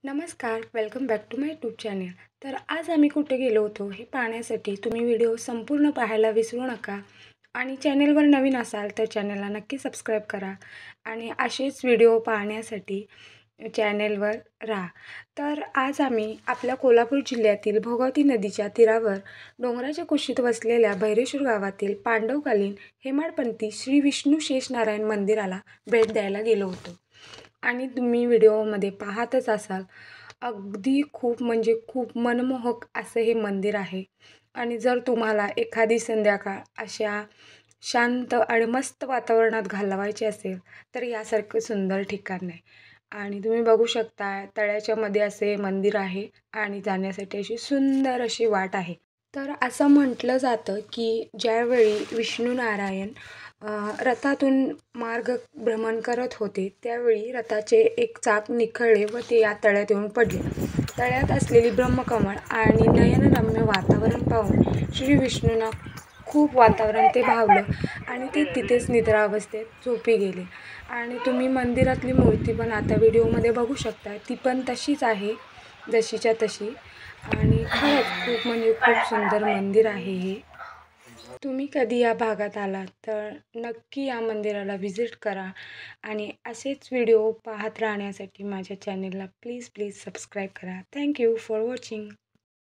नमस्कार, welcome back to my YouTube channel. तर आज आम्ही कुठे गेलो होतो हे पाहण्यासाठी तुम्ही व्हिडिओ संपूर्ण पाहायला विसरू नका. आणि चॅनलवर नवीन असाल तर चॅनलला नक्की सबस्क्राईब करा आणि असेच व्हिडिओ पाहण्यासाठी चॅनलवर राहा. तर आज आम्ही आपल्या कोल्हापूर जिल्ह्यातील भोगावती नदीच्या तीरावर डोंगराच्या कुशीत वसलेल्या भैरेश्वर गावातील पांडवकालीन हेमाडपंथी श्री विष्णू शेषनारायण मंदिराला भेट द्यायला गेलो होतो. आणि तुम्ही व्हिडिओमध्ये पाहतच असाल, अगदी खूप म्हणजे खूप मनमोहक असं हे मंदिर आहे. आणि जर तुम्हाला एखादी संध्याकाळ अशा शांत आणि मस्त वातावरणात घालवायची असेल तर यासारखं सुंदर ठिकाण नाही. आणि तुम्ही बघू शकता तळ्याच्या मध्ये असे मंदिर आहे आणि जाण्यासाठी अशी सुंदर अशी वाट आहे. तर असं म्हटलं जातं की ज्यावेळी विष्णू नारायण रथातून मार्ग भ्रमण करत होते त्यावेळी रथाचे एक चाक निखळले व ते या तळ्यात येऊन पडले. तळ्यात असलेली ब्रह्मकमळ आणि नयनरम्य वातावरण पाहून श्री विष्णूंना खूप वातावरण ते भावलं आणि ते तिथेच निद्रावस्थेत झोपी गेले. आणि तुम्ही मंदिरातली मूर्ती पण आता व्हिडिओमध्ये बघू शकता, ती पण तशीच आहे जशीच्या तशी. आणि खरंच खूप म्हणजे खूप सुंदर मंदिर आहे हे. तुम्ही कधी या भागात आलात तर नक्की या मंदिराला व्हिजिट करा आणि असेच व्हिडिओ पाहत राहण्यासाठी माझ्या चॅनलला प्लीज सबस्क्राईब करा. Thank you for watching.